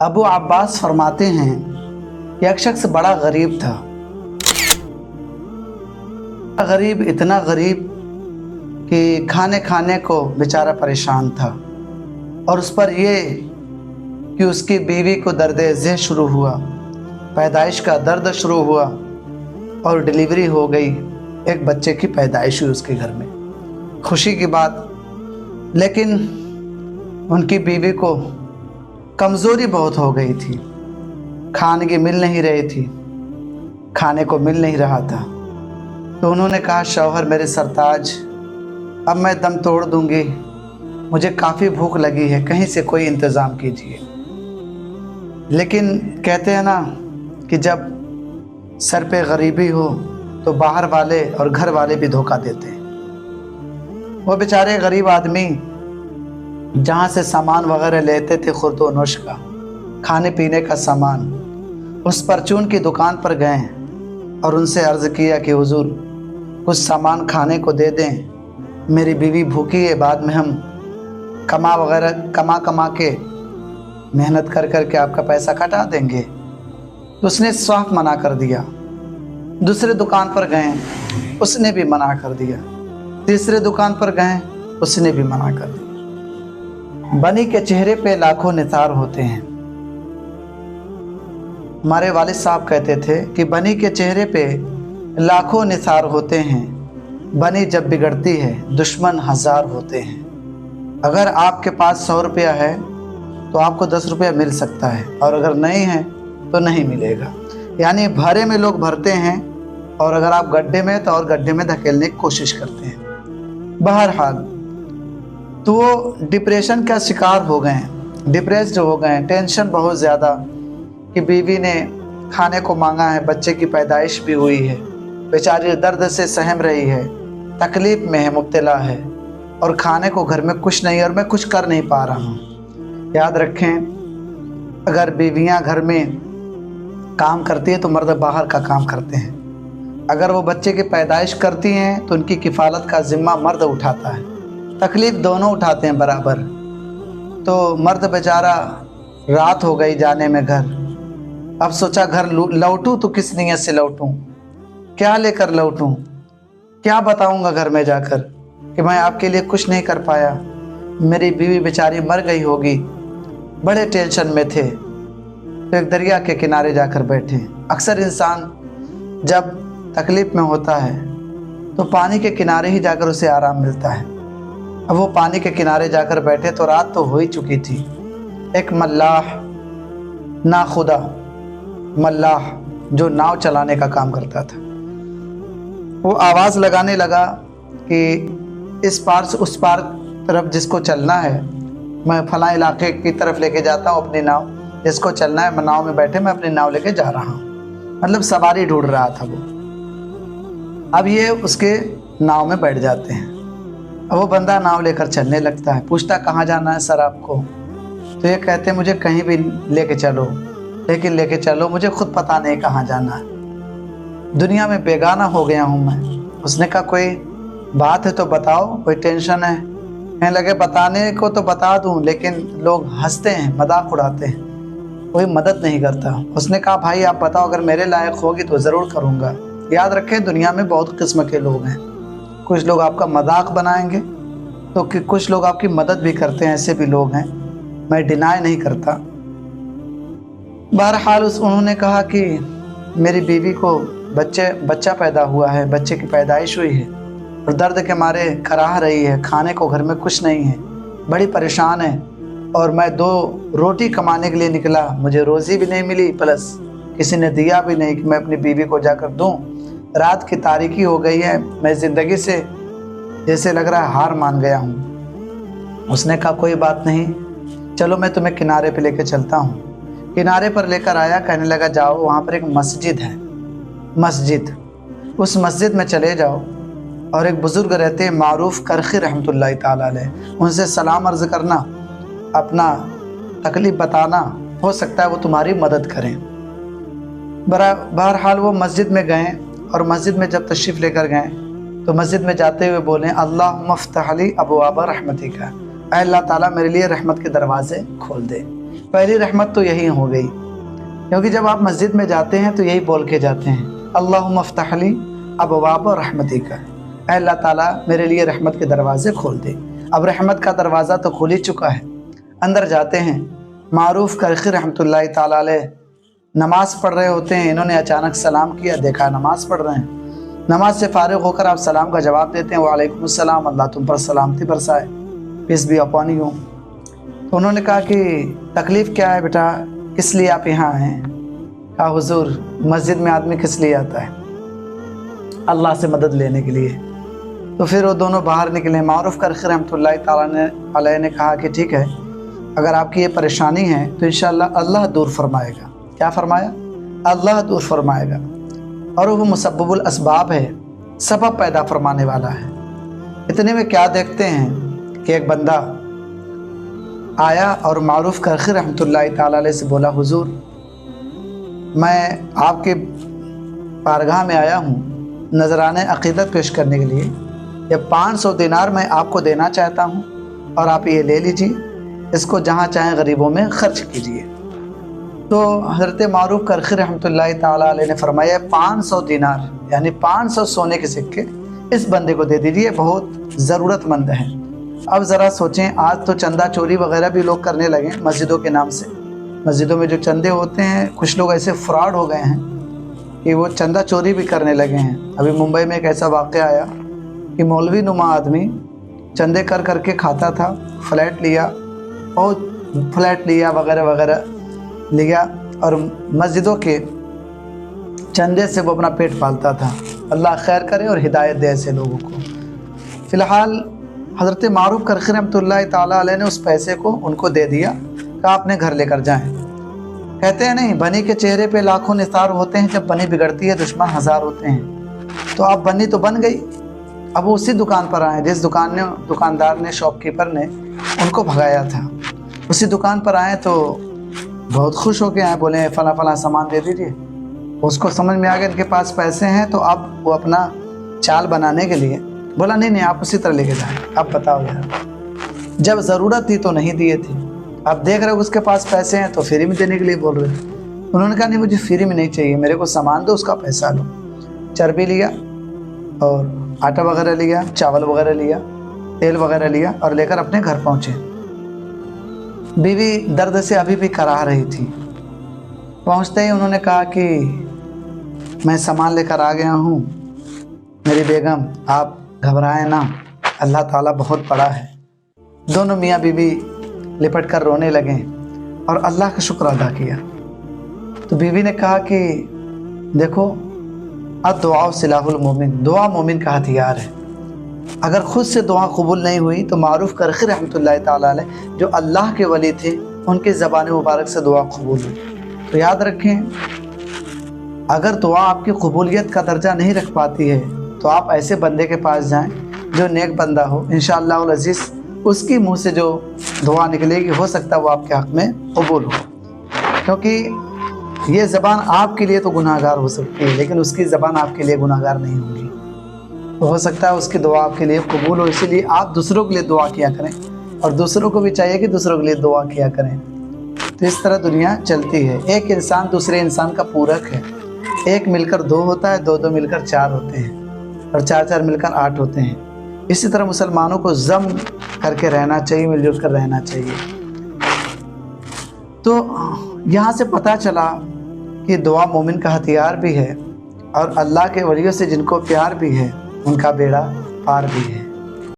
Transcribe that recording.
अबू अब्बास फरमाते हैं कि एक शख्स बड़ा गरीब था। गरीब, इतना गरीब कि खाने को बेचारा परेशान था, और उस पर ये कि उसकी बीवी को दर्द ज़ह शुरू हुआ, पैदाइश का दर्द शुरू हुआ और डिलीवरी हो गई। एक बच्चे की पैदाइश हुई उसके घर में, खुशी की बात। लेकिन उनकी बीवी को कमज़ोरी बहुत हो गई थी, खाने की मिल नहीं रही थी, खाने को मिल नहीं रहा था। तो उन्होंने कहा, शौहर मेरे सरताज, अब मैं दम तोड़ दूंगी, मुझे काफ़ी भूख लगी है, कहीं से कोई इंतज़ाम कीजिए। लेकिन कहते हैं ना कि जब सर पे गरीबी हो तो बाहर वाले और घर वाले भी धोखा देते हैं। वो बेचारे गरीब आदमी जहाँ से सामान वगैरह लेते थे, खुर्दो नोश का, खाने पीने का सामान, उस परचून की दुकान पर गए और उनसे अर्ज़ किया कि हुजूर कुछ सामान खाने को दे दें, मेरी बीवी भूखी है, बाद में हम कमा के मेहनत कर के आपका पैसा कटा देंगे। तो उसने साफ मना कर दिया। दूसरे दुकान पर गए, उसने भी मना कर दिया। तीसरे दुकान पर गए, उसने भी मना कर दिया। बनी के चेहरे पे लाखों निसार होते हैं। हमारे वालिद साहब कहते थे कि बनी के चेहरे पे लाखों निसार होते हैं, बनी जब बिगड़ती है दुश्मन हजार होते हैं। अगर आपके पास 100 रुपया है तो आपको 10 रुपया मिल सकता है, और अगर नहीं है तो नहीं मिलेगा। यानी भरे में लोग भरते हैं, और अगर आप गड्ढे में तो और गड्ढे में धकेलने की कोशिश करते हैं। बहरहाल तो वो डिप्रेशन का शिकार हो गए हैं, डिप्रेस्ड हो गए हैं, टेंशन बहुत ज़्यादा कि बीवी ने खाने को मांगा है, बच्चे की पैदाइश भी हुई है, बेचारी दर्द से सहम रही है, तकलीफ़ में है, मुब्तला है, और खाने को घर में कुछ नहीं, और मैं कुछ कर नहीं पा रहा हूँ। याद रखें, अगर बीवियाँ घर में काम करती है तो मर्द बाहर का काम करते हैं। अगर वो बच्चे की पैदाइश करती हैं तो उनकी किफ़ालत का ज़िम्मा मर्द उठाता है, तकलीफ़ दोनों उठाते हैं बराबर। तो मर्द बेचारा रात हो गई जाने में घर, अब सोचा घर लौटूँ तो किस नीयत से लौटूँ, क्या लेकर लौटूँ, क्या बताऊँगा घर में जाकर कि मैं आपके लिए कुछ नहीं कर पाया, मेरी बीवी बेचारी मर गई होगी। बड़े टेंशन में थे तो एक दरिया के किनारे जाकर बैठे। अक्सर इंसान जब तकलीफ़ में होता है तो पानी के किनारे ही जाकर उसे आराम मिलता है। अब वो पानी के किनारे जाकर बैठे तो रात तो हो ही चुकी थी। एक मल्लाह, नाखुदा मल्लाह जो नाव चलाने का काम करता था, वो आवाज़ लगाने लगा कि इस पार से उस पार तरफ जिसको चलना है, मैं फलां इलाके की तरफ लेके जाता हूँ अपनी नाव, जिसको चलना है मैं नाव में बैठे, मैं अपनी नाव लेके जा रहा हूँ। मतलब सवारी ढूंढ रहा था वो। अब ये उसके नाव में बैठ जाते हैं। अब वो बंदा नाव लेकर चलने लगता है, पूछता कहाँ जाना है सर आपको? तो ये कहते हैं मुझे कहीं भी लेके चलो, लेकिन लेके चलो, मुझे खुद पता नहीं कहाँ जाना है, दुनिया में बेगाना हो गया हूँ मैं। उसने कहा कोई बात है तो बताओ, कोई टेंशन है? कहने लगे बताने को तो बता दूँ, लेकिन लोग हंसते हैं, मजाक उड़ाते हैं, कोई मदद नहीं करता। उसने कहा भाई आप बताओ, अगर मेरे लायक होगी तो ज़रूर करूँगा। याद रखें, दुनिया में बहुत किस्म के लोग हैं, कुछ लोग आपका मजाक बनाएंगे तो कि कुछ लोग आपकी मदद भी करते हैं, ऐसे भी लोग हैं, मैं डिनाई नहीं करता। बहरहाल उन्होंने कहा कि मेरी बीवी को बच्चा पैदा हुआ है, बच्चे की पैदाइश हुई है और दर्द के मारे कराह रही है, खाने को घर में कुछ नहीं है, बड़ी परेशान है, और मैं 2 रोटी कमाने के लिए निकला, मुझे रोज़ी भी नहीं मिली, प्लस किसी ने दिया भी नहीं कि मैं अपनी बीवी को जाकर दूं। रात की तारीकी हो गई है, मैं ज़िंदगी से जैसे लग रहा है हार मान गया हूँ। उसने कहा कोई बात नहीं, चलो मैं तुम्हें किनारे पे लेकर चलता हूँ। किनारे पर लेकर आया, कहने लगा जाओ, वहाँ पर एक मस्जिद है, मस्जिद, उस मस्जिद में चले जाओ, और एक बुज़ुर्ग रहते हैं मारूफ़ करखी रहमतुल्लाह ताला अलैह, उनसे सलाम अर्ज़ करना, अपना तकलीफ़ बताना, हो सकता है वो तुम्हारी मदद करें। बहरहाल वो मस्जिद में गए, और मस्जिद में जब तशरीफ़ लेकर गए तो मस्जिद में जाते हुए बोलें अल्लाहुम्मा फ़्तह ली अबवाब रहमतिका, अल्लाह ताला मेरे लिए रहमत के दरवाज़े खोल दे। पहली रहमत तो यही हो गई, क्योंकि जब आप मस्जिद में जाते हैं तो यही बोल के जाते हैं, अल्लाहुम्मा फ़्तह ली अबवाब रहमतिका, ऐ अल्लाह ताला मेरे लिए रहमत के दरवाज़े खोल दे। अब रहमत का दरवाज़ा तो खुल ही चुका है। अंदर जाते हैं, मारूफ करखी रहमतुल्लाहि ताला अलैह नमाज़ पढ़ रहे होते हैं। इन्होंने अचानक सलाम किया, देखा नमाज़ पढ़ रहे हैं। नमाज से फारिग होकर आप सलाम का जवाब देते हैं, वालेकुम अस्सलाम, अल्लाह तुम पर सलामती बरसाए, पीस बी अपॉन यू। तो उन्होंने कहा कि तकलीफ़ क्या है बेटा, किस लिए आप यहाँ आए हैं? कहा हुजूर मस्जिद में आदमी किस लिए आता है? अल्लाह से मदद लेने के लिए। तो फिर वो दोनों बाहर निकले। मारूफ करखी रहमतुल्लाहि ताला अलैह ने कहा कि ठीक है, अगर आपकी ये परेशानी है तो इंशाअल्लाह अल्लाह दूर फरमाएगा। क्या फरमाया? अल्लाह दूर फरमाएगा। और वो मुसब्बिबुल असबाब है, सबब पैदा फरमाने वाला है। इतने में क्या देखते हैं कि एक बंदा आया और मारूफ करखी रहमतुल्लाहि ताला अलैह से बोला, हुजूर मैं आपके बारगाह में आया हूँ नजराने अक़ीदत पेश करने के लिए। ये 500 दिनार मैं आपको देना चाहता हूँ और आप ये ले लीजिए, इसको जहाँ चाहें गरीबों में खर्च कीजिए। तो हज़रत मारूफ करखी रहमतुल्लाहि ताला अलैह ने फरमाया 500 दिनार यानी 500 सोने के सिक्के इस बंदे को दे दीजिए, बहुत ज़रूरतमंद है। अब ज़रा सोचें, आज तो चंदा चोरी वगैरह भी लोग करने लगे मस्जिदों के नाम से। मस्जिदों में जो चंदे होते हैं, कुछ लोग ऐसे फ्रॉड हो गए हैं कि वो चंदा चोरी भी करने लगे हैं। अभी मुंबई में एक ऐसा वाक़या आया कि मौलवी नुमा आदमी चंदे कर करके खाता था, फ्लैट लिया, बहुत फ्लैट लिया वगैरह वगैरह लिया, और मस्जिदों के चंदे से वो अपना पेट पालता था। अल्लाह खैर करे और हिदायत दे ऐसे लोगों को। फ़िलहाल हज़रत मारूफ करखी रहमतुल्लाहि ताला अलैह ने उस पैसे को उनको दे दिया, कहा अपने घर लेकर जाएं। कहते हैं नहीं, बनी के चेहरे पे लाखों निसार होते हैं, जब बनी बिगड़ती है दुश्मन हज़ार होते हैं। तो अब बनी तो बन गई। अब वो उसी दुकान पर आए जिस दुकानदार ने, शॉपकीपर ने उनको भगाया था। उसी दुकान पर आए तो बहुत खुश होके आए, बोले फ़ला फ़ला सामान दे दीजिए। उसको समझ में आ गया इनके पास पैसे हैं, तो अब वो अपना चाल बनाने के लिए बोला नहीं आप उसी तरह लेके जाएं। अब बताओ यार, जब ज़रूरत थी तो नहीं दिए थे, अब देख रहे हो उसके पास पैसे हैं तो फ्री में देने के लिए बोल रहे हैं। उन्होंने कहा नहीं मुझे फ्री में नहीं चाहिए, मेरे को सामान दो, उसका पैसा लो। चर्बी लिया और आटा वगैरह लिया, चावल वगैरह लिया, तेल वगैरह लिया और लेकर अपने घर पहुँचे। बीवी दर्द से अभी भी कराह रही थी। पहुँचते ही उन्होंने कहा कि मैं सामान लेकर आ गया हूँ, मेरी बेगम आप घबराएं ना, अल्लाह ताला बहुत बड़ा है। दोनों मियाँ बीवी लिपट कर रोने लगे और अल्लाह का शुक्र अदा किया। तो बीवी ने कहा कि देखो, दुआ सिलाहुल मोमिन, दुआ मोमिन का हथियार है। अगर खुद से दुआ कबूल नहीं हुई तो मारूफ करखी रहमतुल्लाहि ताला अलैह जो अल्लाह के वली थे, उनकी ज़बान मुबारक से दुआ कबूल हुई। तो याद रखें, अगर दुआ आपकी कबूलियत का दर्जा नहीं रख पाती है तो आप ऐसे बंदे के पास जाएं जो नेक बंदा हो। इंशाअल्लाह अज़ीज़ उसकी मुँह से जो दुआ निकलेगी हो सकता है वो आपके हक़ में कबूल हो, क्योंकि ये ज़बान आपके लिए तो गुनाहगार हो सकती है लेकिन उसकी ज़बान आपके लिए गुनाहगार नहीं होगी। तो हो सकता है उसकी दुआ आपके लिए कबूल हो। इसीलिए आप दूसरों के लिए दुआ किया करें और दूसरों को भी चाहिए कि दूसरों के लिए दुआ किया करें। तो इस तरह दुनिया चलती है। एक इंसान दूसरे इंसान का पूरक है। एक मिलकर 2 होता है, 2 मिलकर 4 होते हैं और 4 मिलकर 8 होते हैं। इसी तरह मुसलमानों को जम करके रहना चाहिए, मिलजुल कर रहना चाहिए। तो यहाँ से पता चला कि दुआ मोमिन का हथियार भी है और अल्लाह के वलियों से जिनको प्यार भी है उनका बेड़ा पार भी है।